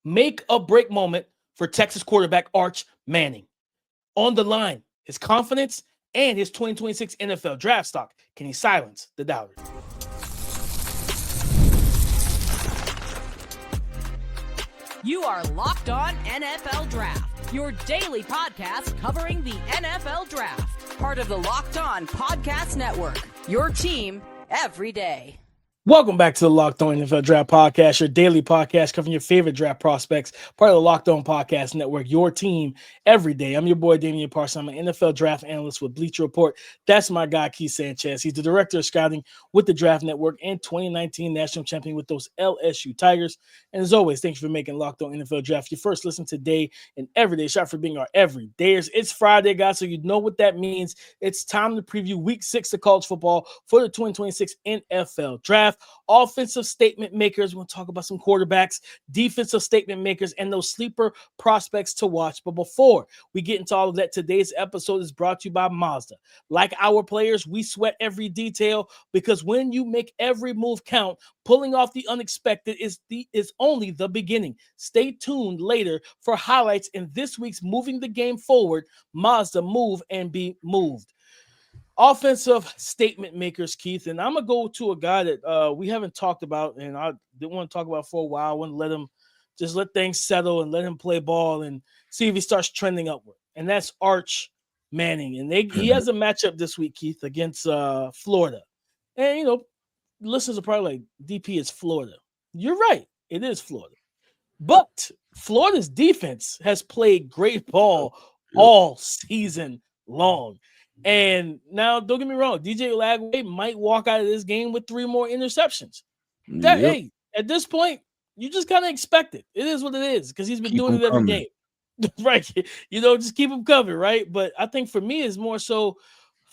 make or break moment for Texas quarterback Arch Manning. On the line, his confidence and his 2026 NFL draft stock. Can he silence the doubters? You are Locked On NFL Draft, your daily podcast covering the NFL Draft. Part of the Locked On Podcast Network, your team every day. Welcome back to the Locked On NFL Draft Podcast, your daily podcast covering your favorite draft prospects, part of the Locked On Podcast Network, your team every day. I'm your boy, Damian Parson. I'm an NFL draft analyst with Bleacher Report. That's my guy, KC Sanchez. He's the director of scouting with the Draft Network and 2019 national champion with those LSU Tigers. And as always, thanks for making Locked On NFL Draft your first listen today and every day. Shout out for being our everydayers. It's Friday, guys, so you know what that means. It's time to preview Week 6 of college football for the 2026 NFL Draft. Offensive statement makers. We'll talk about some quarterbacks, defensive statement makers, and those sleeper prospects to watch. But before we get into all of that, today's episode is brought to you by Mazda. Like our players, we sweat every detail because when you make every move count, pulling off the unexpected is only the beginning. Stay tuned later for highlights in this week's Moving the Game Forward, Mazda Move and Be Moved. Offensive statement makers, Keith, and I'm gonna go to a guy that we haven't talked about, and I didn't want to talk about for a while. I want to let things settle and let him play ball and see if he starts trending upward. And that's Arch Manning, and he has a matchup this week, Keith, against Florida. And listeners are probably like, DP is Florida. You're right, it is Florida, but Florida's defense has played great ball all season long. And now, don't get me wrong, DJ Lagway might walk out of this game with 3 more interceptions. Hey, at this point, you just kind of expect it. It is what it is because he's been doing it every game. Right. Just keep him covered, right? But I think for me, it's more so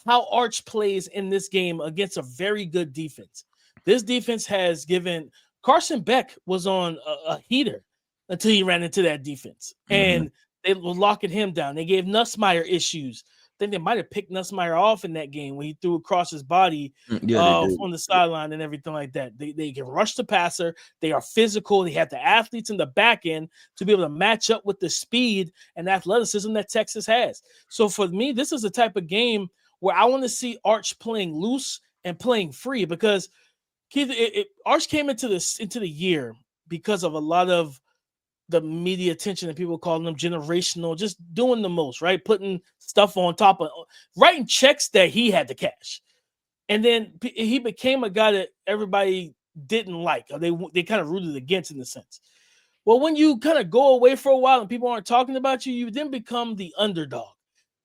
how Arch plays in this game against a very good defense. This defense has given Carson Beck was on a heater until he ran into that defense. And they were locking him down. They gave Nussmeier issues. I think they might have picked Nussmeier off in that game when he threw across his body on the sideline and everything like that. They can rush the passer. They are physical. They have the athletes in the back end to be able to match up with the speed and athleticism that Texas has. So for me, this is the type of game where I want to see Arch playing loose and playing free because Keith, Arch came into the year because of a lot of the media attention and people calling them generational, just doing the most, right? Putting stuff on top of writing checks that he had to cash. And then he became a guy that everybody didn't like, or they kind of rooted against in a sense. Well, when you kind of go away for a while and people aren't talking about you, you then become the underdog.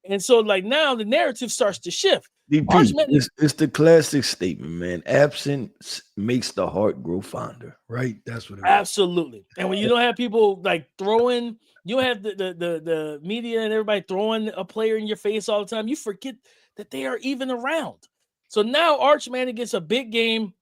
And so like now the narrative starts to shift. DP, it's the classic statement, man. Absence makes the heart grow fonder, right? That's what it is. Absolutely. And when you don't have people like throwing, you have the media and everybody throwing a player in your face all the time, you forget that they are even around. So now Arch Manning gets a big game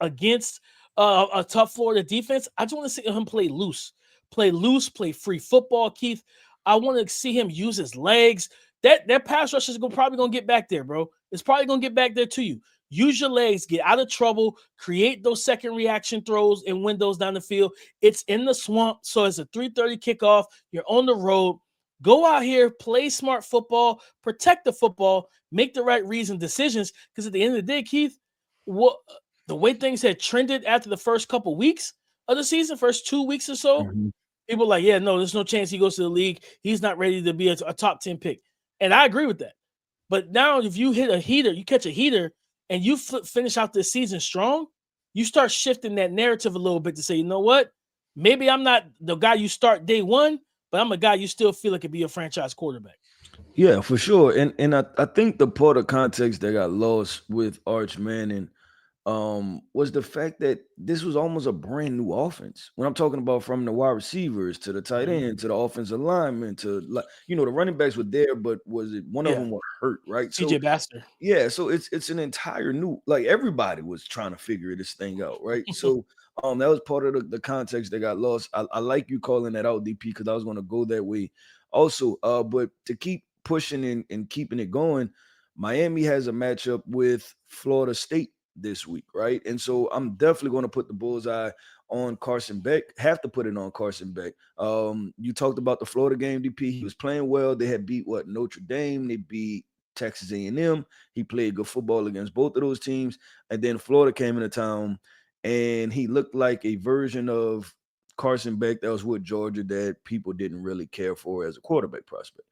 against a tough Florida defense. I just want to see him play loose, play free football, Keith. I want to see him use his legs. That pass rush is probably going to get back there, bro. It's probably going to get back there to you. Use your legs, get out of trouble, create those second reaction throws and windows down the field. It's in the swamp, so it's a 3:30 kickoff. You're on the road. Go out here, play smart football, protect the football, make the right reason decisions. Because at the end of the day, Keith, the way things had trended after the first couple weeks of the season, first 2 weeks or so, people are like, yeah, no, there's no chance he goes to the league. He's not ready to be a top 10 pick. And I agree with that. But now if you hit a heater, you catch a heater, and you finish out this season strong, you start shifting that narrative a little bit to say, you know what? Maybe I'm not the guy you start day one, but I'm a guy you still feel like could be a franchise quarterback. Yeah, for sure. And I think the part of context that got lost with Arch Manning was the fact that this was almost a brand new offense. When I'm talking about from the wide receivers to the tight end to the offensive lineman to the running backs were there, but was it one of them were hurt, right? CJ Baxter. Yeah, so it's an entire new, like everybody was trying to figure this thing out, right? So that was part of the context that got lost. I like you calling that out, DP, because I was going to go that way also. But to keep pushing and keeping it going, Miami has a matchup with Florida State this week, right? And so I'm definitely going to put the bullseye on Carson Beck. Have to put it on Carson Beck. You talked about the Florida game, DP. He was playing well. They had beat Notre Dame. They beat Texas A&M. He played good football against both of those teams. And then Florida came into town, and he looked like a version of Carson Beck that was with Georgia that people didn't really care for as a quarterback prospect.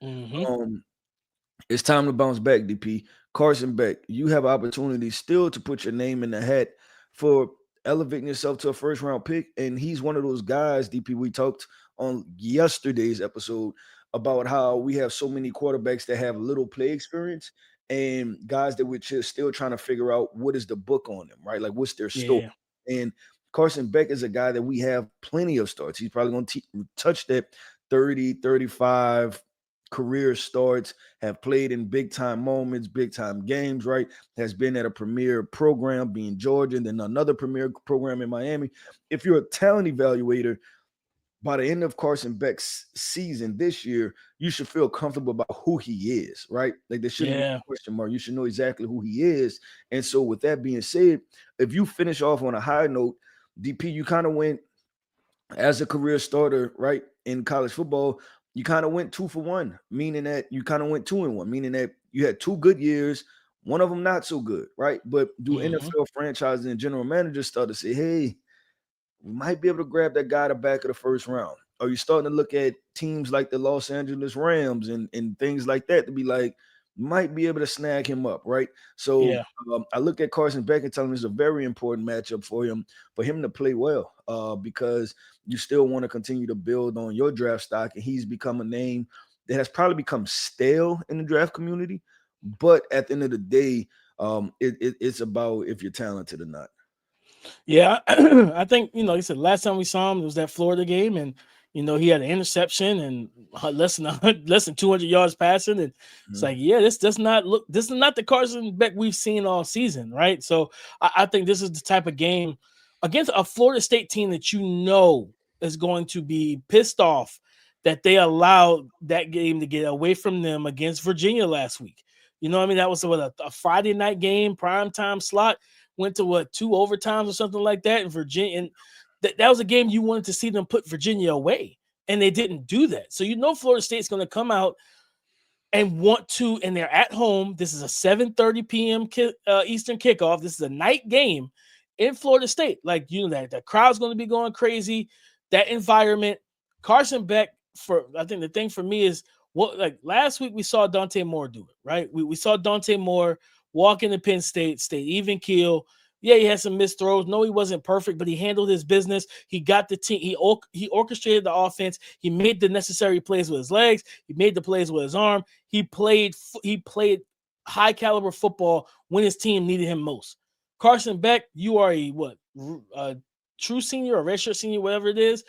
It's time to bounce back, DP. Carson Beck, you have opportunity still to put your name in the hat for elevating yourself to a first-round pick, and he's one of those guys, DP, we talked on yesterday's episode about how we have so many quarterbacks that have little play experience and guys that we're just still trying to figure out what is the book on them, right? Like, what's their story? Yeah. And Carson Beck is a guy that we have plenty of starts. He's probably going to touch that 30, 35 career starts, have played in big-time moments, big-time games, right? Has been at a premier program, being Georgia, and then another premier program in Miami. If you're a talent evaluator, by the end of Carson Beck's season this year, you should feel comfortable about who he is, right? Like, there shouldn't be a question mark. You should know exactly who he is. And so with that being said, if you finish off on a high note, DP, you kind of went as a career starter, right, in college football, you kind of went 2 for 1, meaning that you kind of went 2 and 1, meaning that you had 2 good years, one of them not so good, right? But do NFL franchises and general managers start to say, hey, we might be able to grab that guy at the back of the first round? Are you starting to look at teams like the Los Angeles Rams and things like that to be like, might be able to snag him up, right? So I look at Carson Beck and tell him it's a very important matchup for him to play well, because you still want to continue to build on your draft stock, and he's become a name that has probably become stale in the draft community. But at the end of the day, it's about if you're talented or not. Yeah, I think, like I said, last time we saw him, it was that Florida game, and he had an interception and less than 200 yards passing, and it's like, this is not the Carson Beck we've seen all season, right? So I think this is the type of game against a Florida State team that is going to be pissed off that they allowed that game to get away from them against Virginia last week. That was a Friday night game, primetime slot. Went to 2 overtimes or something like that in Virginia. And that was a game you wanted to see them put Virginia away, and they didn't do that. So Florida State's going to come out and want to, and they're at home. This is a 7:30 p.m. Eastern kickoff. This is a night game in Florida State. Like, that the crowd's going to be going crazy. That environment. Carson Beck, I think the thing for me is, last week we saw Dante Moore do it, right? We saw Dante Moore walk into Penn State, stay even keel. Yeah, he had some missed throws. No, he wasn't perfect, but he handled his business. He got the team. He orchestrated the offense. He made the necessary plays with his legs. He made the plays with his arm. He played high caliber football when his team needed him most. Carson Beck, you are a true senior, a redshirt senior, whatever it is.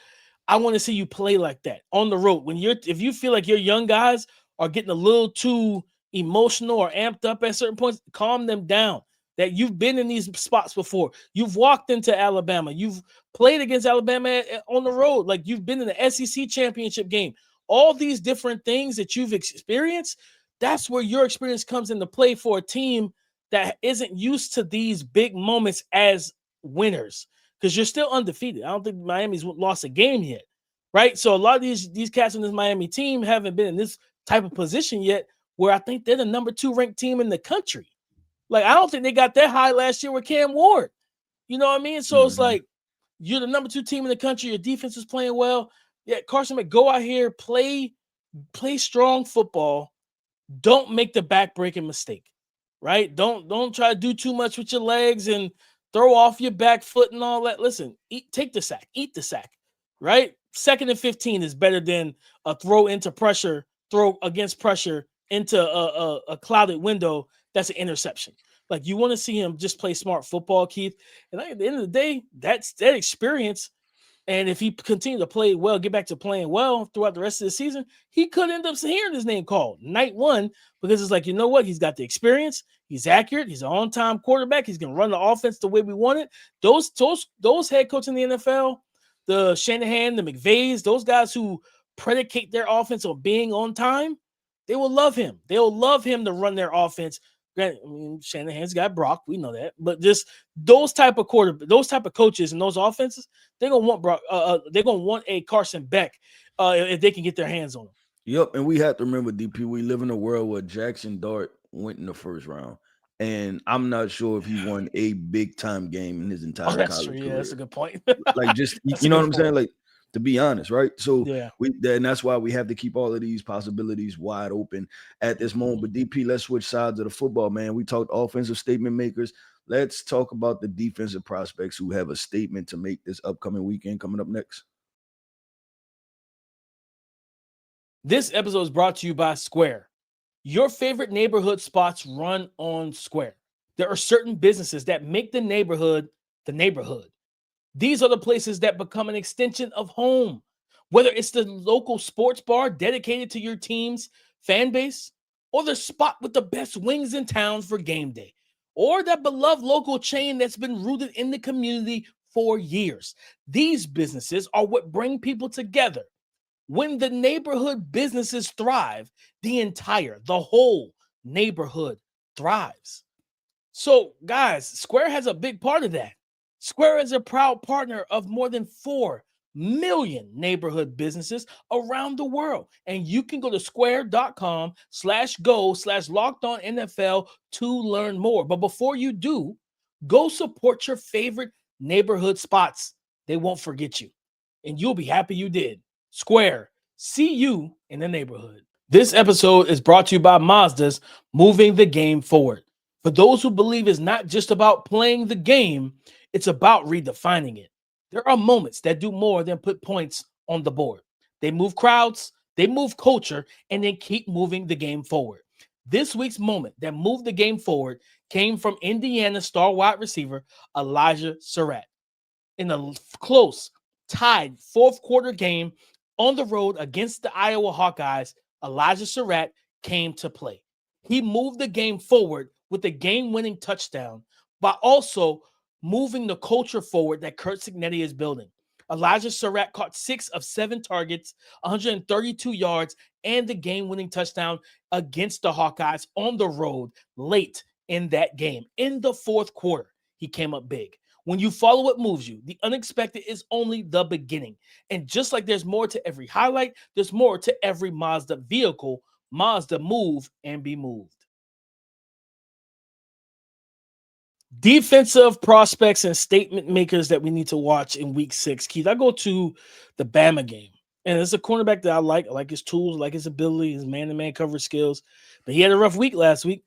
I want to see you play like that on the road. If you feel like your young guys are getting a little too emotional or amped up at certain points, calm them down. That you've been in these spots before. You've walked into Alabama. You've played against Alabama on the road. Like, you've been in the SEC championship game. All these different things that you've experienced, that's where your experience comes into play for a team that isn't used to these big moments as winners, because you're still undefeated. I don't think Miami's lost a game yet, right? So a lot of these cats in this Miami team haven't been in this type of position yet, where I think they're the number 2 ranked team in the country. Like, I don't think they got that high last year with Cam Ward. You know what I mean? So it's like, you're the number 2 team in the country. Your defense is playing well. Yeah, Carson Beck, go out here, play strong football. Don't make the back-breaking mistake, right? Don't try to do too much with your legs and throw off your back foot and all that. Listen, take the sack. Eat the sack, right? 2nd and 15 is better than a throw against pressure into a clouded window. That's an interception. Like, you want to see him just play smart football, Keith. And at the end of the day, that's that experience. And if he continued to play well, get back to playing well throughout the rest of the season, he could end up hearing his name called night 1, because it's like, you know what? He's got the experience. He's accurate. He's an on-time quarterback. He's going to run the offense the way we want it. Those head coaches in the NFL, the Shanahan, the McVays, those guys who predicate their offense on being on time, they will love him. They'll love him to run their offense. Granted, I mean, Shanahan's got Brock, we know that, but just those type of coaches and those offenses, they're gonna want Brock. They're gonna want a Carson Beck if they can get their hands on him. Yep, and we have to remember, DP, we live in a world where Jackson Dart went in the first round, and I'm not sure if he won a big time game in his entire That's college true. career. Yeah, that's a good point. Like, just That's you a know good what I'm saying? point. Like, to be honest, right? So Yeah. and that's why we have to keep all of these possibilities wide open at this moment. But DP, let's switch sides of the football, man. We talked offensive statement makers. Let's talk about the defensive prospects who have a statement to make this upcoming weekend coming up next. This episode is brought to you by Square. Your favorite neighborhood spots run on Square. There are certain businesses that make the neighborhood the neighborhood. These are the places that become an extension of home. Whether it's the local sports bar dedicated to your team's fan base, or the spot with the best wings in town for game day, or that beloved local chain that's been rooted in the community for years. These businesses are what bring people together. When the neighborhood businesses thrive, the whole neighborhood thrives. So, guys, Square has a big part of that. Square is a proud partner of more than 4 million neighborhood businesses around the world. And you can go to square.com/go/lockedonnfl to learn more. But before you do, go support your favorite neighborhood spots. They won't forget you. And you'll be happy you did. Square, see you in the neighborhood. This episode is brought to you by Mazda's Moving the Game Forward. For those who believe it's not just about playing the game, it's about redefining it. There are moments that do more than put points on the board. They move crowds, they move culture, and they keep moving the game forward. This week's moment that moved the game forward came from Indiana star wide receiver Elijah Surratt. In a close, tied fourth quarter game on the road against the Iowa Hawkeyes, Elijah Surratt came to play. He moved the game forward with a game-winning touchdown, but also moving the culture forward that Curt Cignetti is building. Elijah Surratt caught 6 of 7 targets, 132 yards, and the game-winning touchdown against the Hawkeyes on the road late in that game. In the fourth quarter, he came up big. When you follow what moves you, the unexpected is only the beginning. And just like there's more to every highlight, there's more to every Mazda vehicle. Mazda, move and be moved. Defensive prospects and statement makers that we need to watch in week 6. Keith, I go to the Bama game. And it's a cornerback that I like. I like his tools, I like his ability, his man-to-man coverage skills. But he had a rough week last week.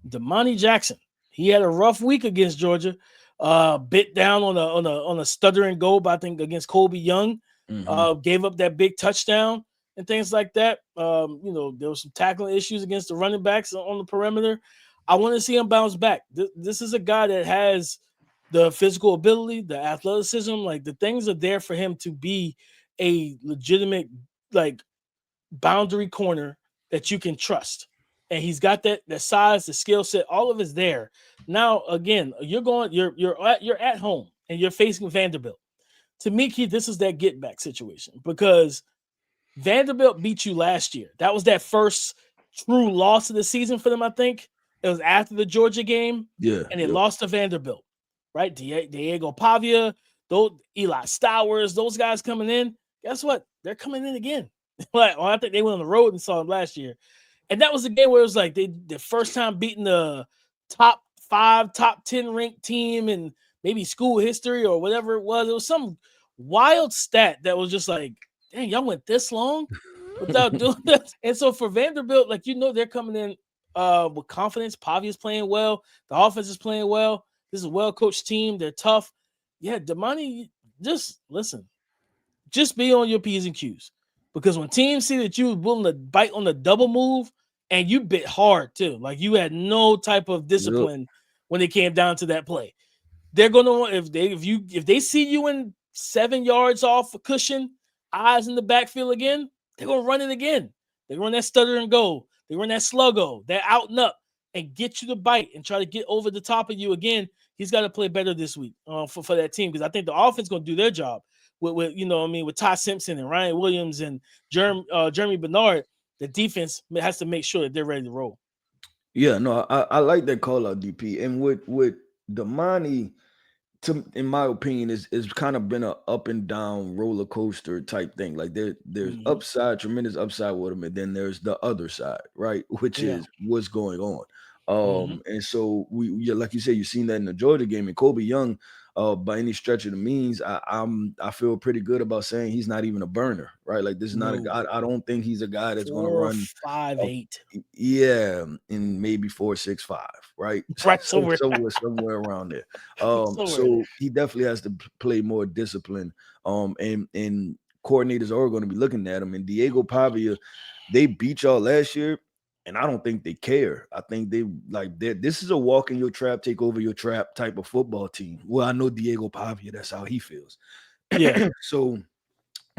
Damani Jackson. He had a rough week against Georgia. Bit down on a stuttering goal, I think, against Colby Young. Gave up that big touchdown and things like that. There was some tackling issues against the running backs on the perimeter. I want to see him bounce back. This is a guy that has the physical ability, the athleticism, like the things are there for him to be a legitimate, like, boundary corner that you can trust. And he's got that size, the skill set, all of it's there. Now, again, you're at home and you're facing Vanderbilt. To me, Keith, this is that get back situation because Vanderbilt beat you last year. That was that first true loss of the season for them, I think. It was after the Georgia game. Yeah. And they lost to Vanderbilt, right? Diego Pavia, those Eli Stowers, those guys coming in. Guess what? They're coming in again. I think they went on the road and saw them last year. And that was the game where it was like the first time beating the top 5, top 10 ranked team in maybe school history or whatever it was. It was some wild stat that was just like, dang, y'all went this long without doing that. And so for Vanderbilt, they're coming in with confidence. Pavia's playing well. The offense is playing well. This is a well-coached team. They're tough. Yeah, Damani, just listen. Just be on your P's and Q's. Because when teams see that you were willing to bite on the double move and you bit hard too, like you had no type of discipline when it came down to that play, they're gonna if they see you in 7 yards off a cushion, eyes in the backfield again, they're gonna run it again. They run that stutter and go, they run that sluggo, that out and up, and get you to bite and try to get over the top of you again. He's got to play better this week for that team because I think the offense gonna do their job. With Ty Simpson and Ryan Williams and Jeremy Bernard, the defense has to make sure that they're ready to roll. Yeah, no, I like that call out, DP. And with Damani, in my opinion, is kind of been a up and down roller coaster type thing. Like there's Mhm. upside, tremendous upside with him, and then there's the other side, right? Which Yeah. is what's going on. Mhm. And so yeah, like you said, you've seen that in the Georgia game, and Kobe Young, by any stretch of the means, I feel pretty good about saying he's not even a burner, right? Like this is not a No. guy. I don't think he's a guy that's going to Four, run five, a eight. yeah, in maybe 4.65, right? Right So somewhere. somewhere around there. Somewhere there. So he definitely has to play more discipline. And coordinators are going to be looking at him. And Diego Pavia, they beat y'all last year, and I don't think they care. I think they like this is a walk in your trap, take over your trap type of football team. Well, I know Diego Pavia, that's how he feels. Yeah. So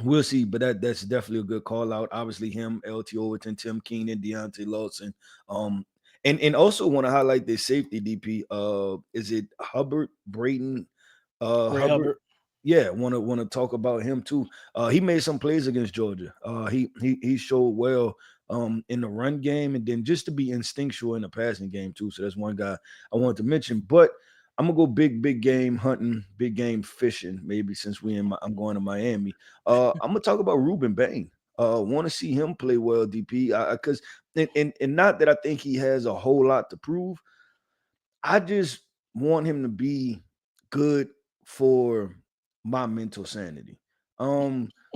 we'll see, but that's definitely a good call out. Obviously, him, LT Overton, Tim Keenan, Deontay Lawson. Um, and also want to highlight this safety DP. Is it Hubbard, Brayton, Ray Hubbard? Hubbard. Yeah, want to talk about him too. He made some plays against Georgia. He showed well in the run game, and then just to be instinctual in the passing game too. So that's one guy I wanted to mention. But I'm gonna go big game hunting, big game fishing. Maybe since I'm going to Miami. I'm gonna talk about Ruben Bain. Want to see him play well, DP. Because and not that I think he has a whole lot to prove. I just want him to be good for my mental sanity.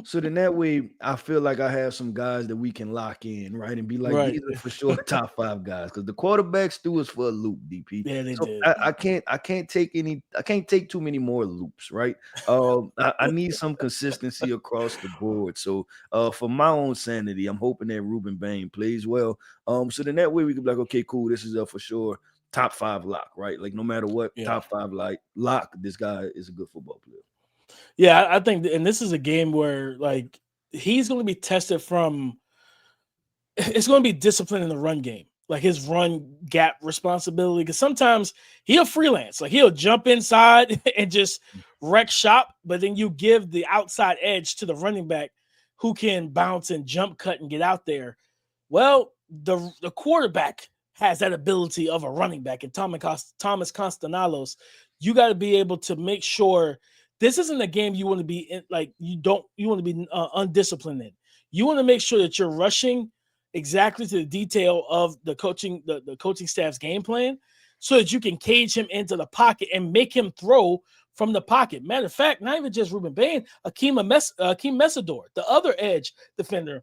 So then that way I feel like I have some guys that we can lock in, right? And be like, Right. these are for sure top five guys. Because the quarterbacks threw us for a loop, DP. Yeah, they So did. I can't take too many more loops, right? I need some consistency across the board. So for my own sanity, I'm hoping that Ruben Bain plays well. So then that way we can be like, okay, cool, this is a for sure top five lock, right? Like no matter what, Yeah. top five like lock, this guy is a good football player. Yeah, I think, and this is a game where like he's going to be tested from. It's going to be discipline in the run game, like his run gap responsibility. Because sometimes he'll freelance, like he'll jump inside and just wreck shop, but then you give the outside edge to the running back who can bounce and jump cut and get out there. Well, the quarterback has that ability of a running back, and Thomas Constantinolos. You got to be able to make sure this isn't a game you want to be in, like you want to be undisciplined in. You want to make sure that you're rushing exactly to the detail of the coaching staff's game plan, so that you can cage him into the pocket and make him throw from the pocket. Matter of fact, not even just Ruben Bain, Akeem Mesidor, the other edge defender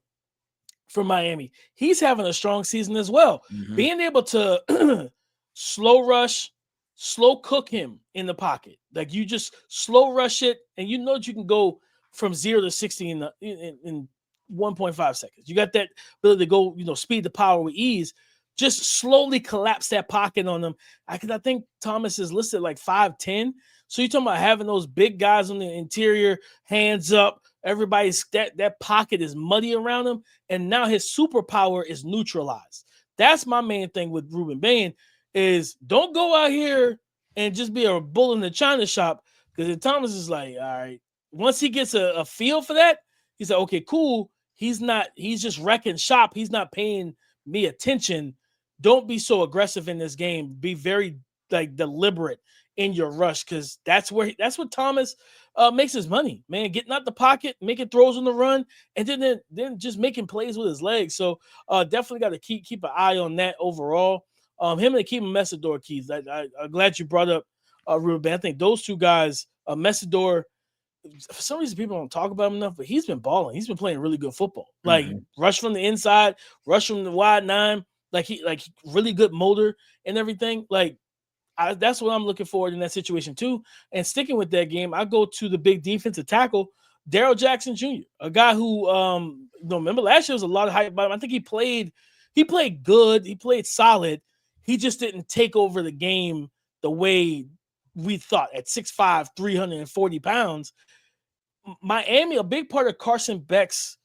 for Miami. He's having a strong season as well. Mm-hmm. Being able to slow rush, slow cook him in the pocket. Like you just slow rush it, and you know that you can go from 0 to 60 in 1.5 seconds. You got that ability to go, speed to power with ease. Just slowly collapse that pocket on them. I think Thomas is listed like 5'10". So you're talking about having those big guys on the interior, hands up. Everybody's that pocket is muddy around him, and now his superpower is neutralized. That's my main thing with Ruben Bain is don't go out here and just be a bull in the china shop, because Thomas is like, all right, once he gets a feel for that, he's like, okay, cool. He's just wrecking shop. He's not paying me attention. Don't be so aggressive in this game. Be very deliberate in your rush, because that's what Thomas makes his money, man. Getting out the pocket, making throws on the run, and then just making plays with his legs. So definitely got to keep an eye on that overall. Him and Akeem Mesidor, Keith. I'm glad you brought up Ruben. I think those two guys, Mesidor, for some reason people don't talk about him enough, but he's been balling. He's been playing really good football. Like rush from the inside, rush from the wide nine. Like he really good motor and everything. Like that's what I'm looking forward in that situation too. And sticking with that game, I go to the big defensive tackle, Daryl Jackson Jr., a guy who remember last year was a lot of hype about him. I think he played good, he played solid. He just didn't take over the game the way we thought at 6'5", 340 pounds. Miami, a big part of Carson Beck's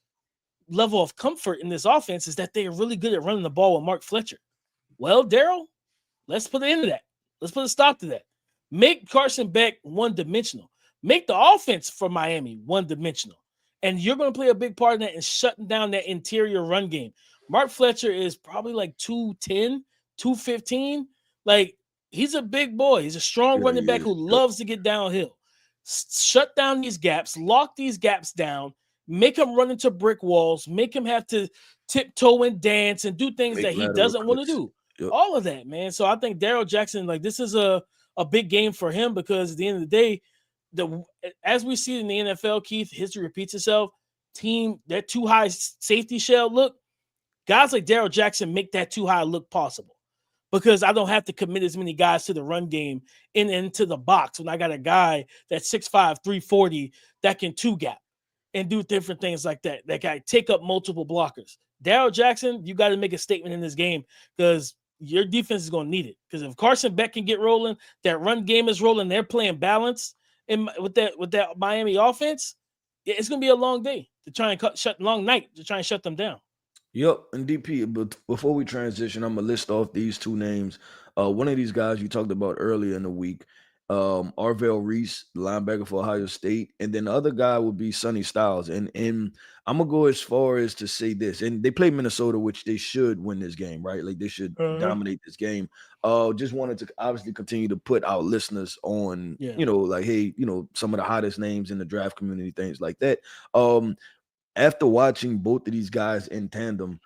level of comfort in this offense is that they are really good at running the ball with Mark Fletcher. Well, Daryl, let's put an end to that. Let's put a stop to that. Make Carson Beck one-dimensional. Make the offense for Miami one-dimensional. And you're going to play a big part in that and shutting down that interior run game. Mark Fletcher is probably like 210, 215. Like, he's a big boy. He's a strong running back who loves to get downhill. Shut down these gaps, lock these gaps down, make him run into brick walls, make him have to tiptoe and dance and do things that he doesn't want to do. Yep. All of that, man. So I think Daryl Jackson, like, this is a big game for him, because at the end of the day, as we see in the NFL, Keith, history repeats itself. Team, that too high safety shell look, guys like Daryl Jackson make that too high look possible, because I don't have to commit as many guys to the run game into the box when I got a guy that's 6'5", 340 that can two gap and do different things like that. That guy take up multiple blockers. Daryl Jackson, you got to make a statement in this game, because your defense is going to need it. Because if Carson Beck can get rolling, that run game is rolling, they're playing balance with that Miami offense, it's going to be a long day to try and long night to try and shut them down. Yep, and DP, but before we transition, I'm going to list off these two names. One of these guys you talked about earlier in the week, Arvell Reese, linebacker for Ohio State, and then the other guy would be Sonny Styles. And I'm going to go as far as to say this, and they play Minnesota, which they should win this game, right? Like, they should dominate this game. Just wanted to obviously continue to put our listeners on, like, hey, some of the hottest names in the draft community, things like that. After watching both of these guys in tandem,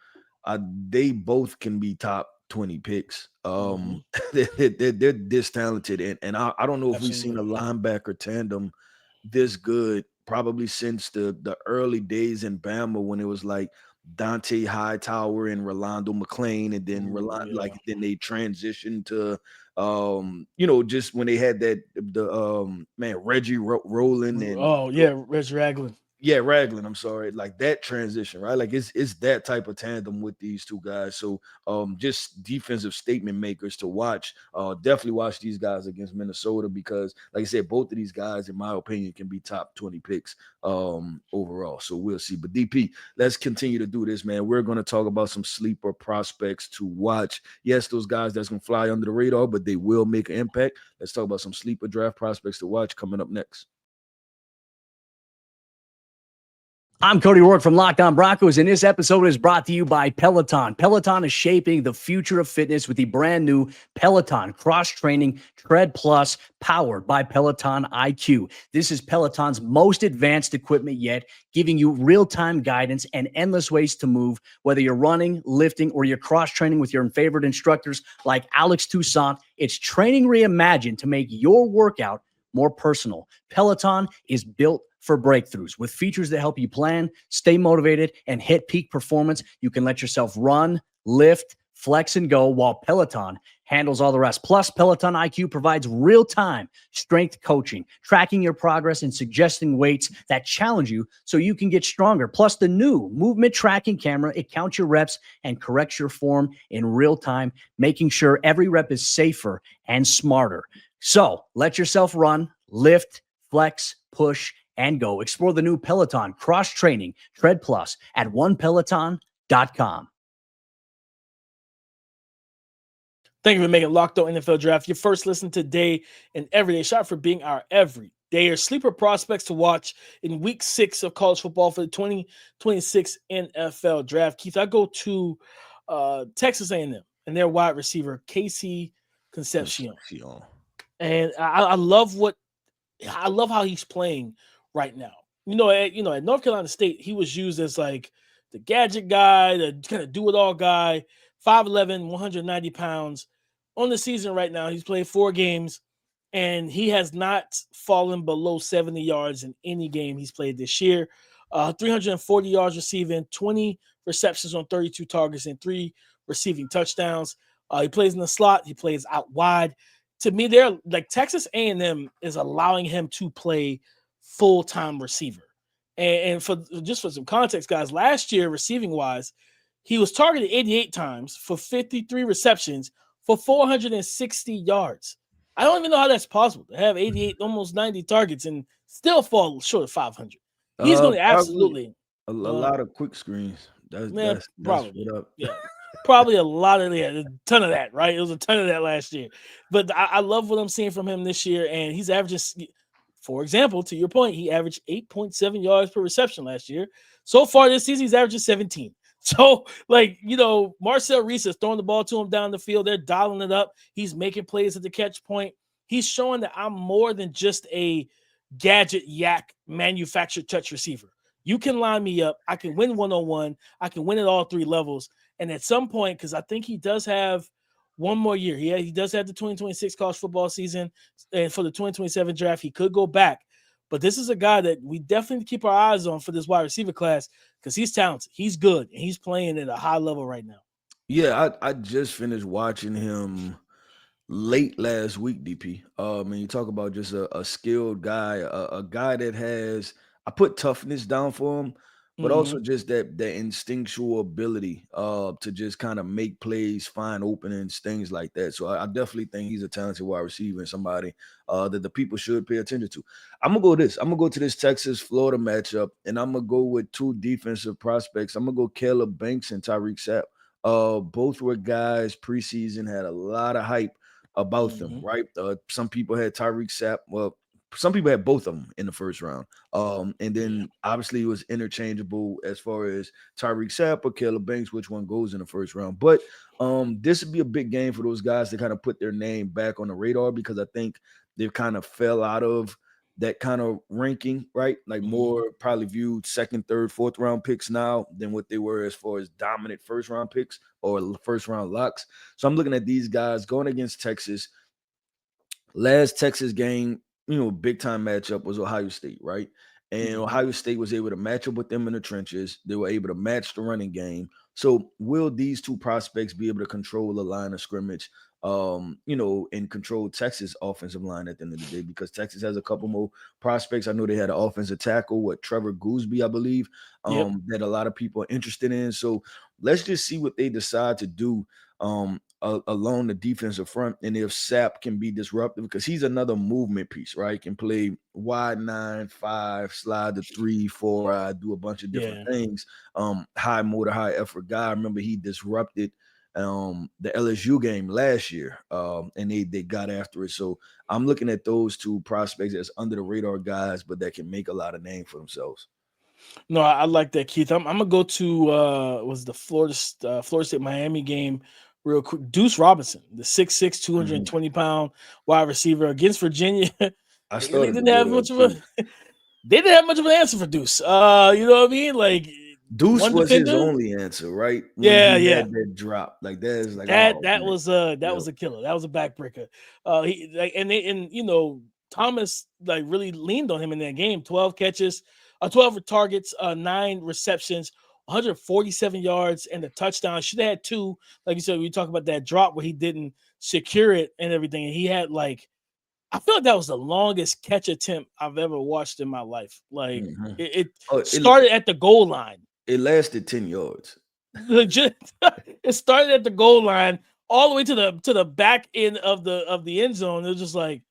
they both can be top 20 picks. They're this talented, and I don't know if we've seen a linebacker tandem this good probably since the early days in Bama, when it was like Dante Hightower and Rolando McClain, and then then they transitioned to just when they had Reggie Rowland and Reggie Ragland. Yeah, Ragland, I'm sorry. Like, that transition, right? Like, it's that type of tandem with these two guys. So just defensive statement makers to watch. Definitely watch these guys against Minnesota, because, like I said, both of these guys, in my opinion, can be top 20 picks overall. So we'll see. But DP, let's continue to do this, man. We're going to talk about some sleeper prospects to watch. Yes, those guys that's going to fly under the radar, but they will make an impact. Let's talk about some sleeper draft prospects to watch coming up next. I'm Cody Rourke from Locked On Broncos, and this episode is brought to you by Peloton. Peloton is shaping the future of fitness with the brand new Peloton Cross-Training Tread Plus, powered by Peloton IQ. This is Peloton's most advanced equipment yet, giving you real-time guidance and endless ways to move, whether you're running, lifting, or you're cross-training with your favorite instructors like Alex Toussaint. It's training reimagined to make your workout more personal. Peloton is built for breakthroughs with features that help you plan, stay motivated, and hit peak performance. You can let yourself run, lift, flex, and go, while Peloton handles all the rest. Plus, Peloton IQ provides real-time strength coaching, tracking your progress and suggesting weights that challenge you so you can get stronger. Plus, the new movement tracking camera, it counts your reps and corrects your form in real time, making sure every rep is safer and smarter. So let yourself run, lift, flex, push, and go. Explore the new Peloton Cross-Training Tread Plus at onepeloton.com. Thank you for making Locked On NFL Draft your first listen today and everyday shot, for being our everyday sleeper prospects to watch in Week 6 of college football for the 2026 NFL Draft. Keith, I go to Texas A&M and their wide receiver, KC Concepcion. And I love how he's playing right now. At North Carolina State, he was used as like the gadget guy, the kind of do-it-all guy, 5'11", 190 pounds. On the season right now, he's played 4 games, and he has not fallen below 70 yards in any game he's played this year. 340 yards receiving, 20 receptions on 32 targets, and 3 receiving touchdowns. He plays in the slot. He plays out wide. To me, they're like, Texas A&M is allowing him to play full-time receiver. And for some context, guys, last year, receiving-wise, he was targeted 88 times for 53 receptions for 460 yards. I don't even know how that's possible to have 88, almost 90 targets and still fall short of 500. He's going to absolutely a lot of quick screens. That's probably what up. Yeah. Probably a ton of that, right? It was a ton of that last year. But I love what I'm seeing from him this year, and he's averaging, for example, to your point, he averaged 8.7 yards per reception last year. So far this season, he's averaging 17. So, like, Marcel Reese is throwing the ball to him down the field. They're dialing it up. He's making plays at the catch point. He's showing that I'm more than just a gadget yak manufactured touch receiver. You can line me up. I can win one-on-one. I can win at all three levels. And at some point, because I think he does have one more year. He does have the 2026 college football season. And for the 2027 draft, he could go back. But this is a guy that we definitely keep our eyes on for this wide receiver class because he's talented. He's good. And he's playing at a high level right now. Yeah, I just finished watching him late last week, DP. And you talk about just a skilled guy, a guy that has, I put toughness down for him, but also just that instinctual ability to just kind of make plays, find openings, things like that. So I definitely think he's a talented wide receiver and somebody that the people should pay attention to. I'm gonna go to this Texas-Florida matchup, and I'm gonna go with two defensive prospects. I'm gonna go Caleb Banks and Tyreek Sapp. Both were guys preseason had a lot of hype about them, right? Some people had Tyreek Sapp. Well, some people had both of them in the first round. And then obviously it was interchangeable as far as Tyreek Sapp or Caleb Banks, which one goes in the first round. But this would be a big game for those guys to kind of put their name back on the radar because I think they've kind of fell out of that kind of ranking, right? Like more probably viewed second, third, fourth round picks now than what they were as far as dominant first round picks or first round locks. So I'm looking at these guys going against Texas. Last Texas game, big time matchup was Ohio State, right? And Ohio State was able to match up with them in the trenches. They were able to match the running game. So will these two prospects be able to control the line of scrimmage, and control Texas offensive line at the end of the day? Because Texas has a couple more prospects. I know they had an offensive tackle, Trevor Gooseby, I believe, that a lot of people are interested in. So let's just see what they decide to do along the defensive front, and if Sapp can be disruptive because he's another movement piece, right? Can play wide 9-5, slide to 3-4, do a bunch of different things. High motor, high effort guy. I remember he disrupted the LSU game last year, and they got after it. So I'm looking at those two prospects as under the radar guys, but that can make a lot of name for themselves. No, I like that, Keith. I'm gonna go to was the Florida State Miami game real quick. Deuce Robinson, the 6'6", 220-pound wide receiver against Virginia. I they started didn't have much of a they didn't have much of an answer for Deuce. You know what I mean? Like Deuce was his only answer, right? When he had that drop. Like that is like that was a killer. That was a backbreaker. Thomas like really leaned on him in that game. 12 catches, 12 targets, 9 receptions, 147 yards, and a touchdown. Should have had 2. Like you said, we talk about that drop where he didn't secure it and everything. And he had I feel like that was the longest catch attempt I've ever watched in my life. Like it started at the goal line. It lasted 10 yards. Legit. It started at the goal line all the way to the back end of the end zone. It was just like,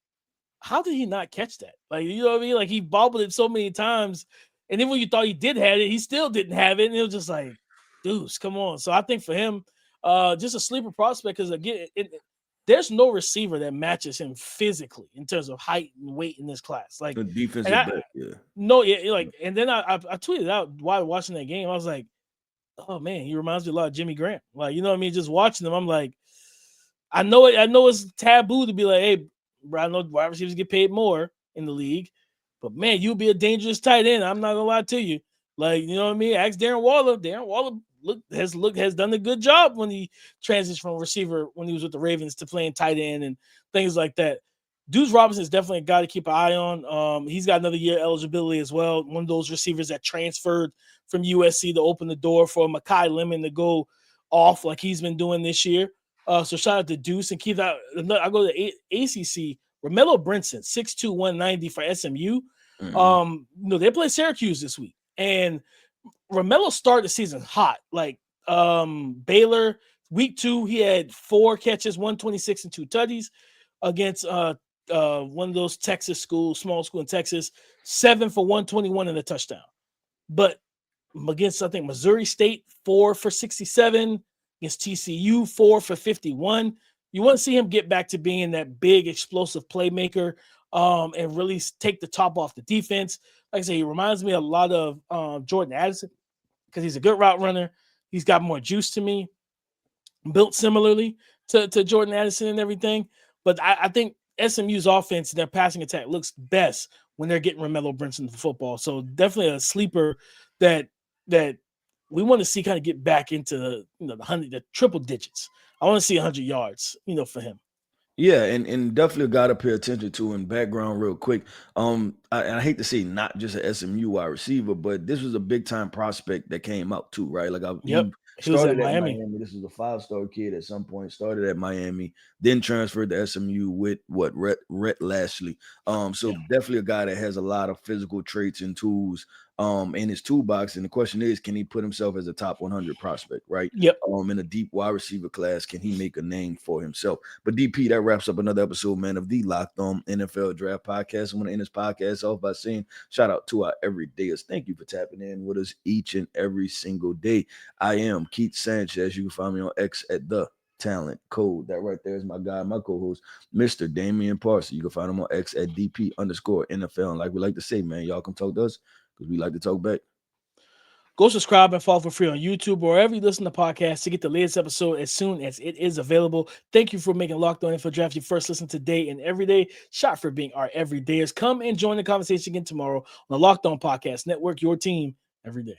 how did he not catch that? Like, you know what I mean? Like he bobbled it so many times, and then when you thought he did have it, he still didn't have it. And it was just like, Deuce, come on. So I think for him, just a sleeper prospect because again, there's no receiver that matches him physically in terms of height and weight in this class. Like the defensive back, and then I tweeted out while watching that game. I was like, oh man, he reminds me a lot of Jimmy Graham. Like, you know what I mean? Just watching him, I'm like, I know it's taboo to be like, hey, bro, I know wide receivers get paid more in the league, but man, you'll be a dangerous tight end. I'm not gonna lie to you. Like, you know what I mean? Ask Darren Waller. Darren Waller has done a good job when he transitioned from receiver when he was with the Ravens to playing tight end and things like that. Deuce Robinson is definitely a guy to keep an eye on. He's got another year eligibility as well. One of those receivers that transferred from USC to open the door for Mekhi Lemon to go off like he's been doing this year. So shout out to Deuce and Keith. I go to ACC. Romello Brinson, 6'2", 190 for SMU. They play Syracuse this week, and Romello started the season hot. Like Baylor, week 2, he had 4 catches, 126 and 2 tutties against one of those Texas schools, small school in Texas, 7 for 121 and a touchdown. But against, I think, Missouri State, 4 for 67. Against TCU, 4 for 51. You want to see him get back to being that big, explosive playmaker and really take the top off the defense. Like I say, he reminds me a lot of Jordan Addison because he's a good route runner. He's got more juice to me, built similarly to Jordan Addison and everything. But I think SMU's offense, their passing attack looks best when they're getting Romello Brinson for football. So definitely a sleeper that we want to see kind of get back into the triple digits. I want to see 100 yards, for him. Yeah, and definitely got to pay attention to in background real quick. I hate to say not just an SMU wide receiver, but this was a big time prospect that came out too, right? Like He was started at at Miami. This was a 5-star kid at some point. Started at Miami, then transferred to SMU with Rhett Lashley. So definitely a guy that has a lot of physical traits and tools in his toolbox. And the question is, can he put himself as a top 100 prospect, right? Yep. In a deep wide receiver class, can he make a name for himself? But DP, that wraps up another episode, man, of the Locked On NFL Draft Podcast. I want to end this podcast off by saying shout out to our everydayers. Thank you for tapping in with us each and every single day. I am Keith Sanchez. You can find me on X at The Talent Code. That right there is my guy, my co-host, Mr. Damian Parson. You can find him on X at DP_NFL. And like we like to say, man, y'all come talk to us because we like to talk back. Go subscribe and follow for free on YouTube or wherever you listen to podcasts to get the latest episode as soon as it is available. Thank you for making Locked On NFL Draft your first listen today and every day. Shout for being our everydayers. Come and join the conversation again tomorrow on the Locked On Podcast Network, your team every day.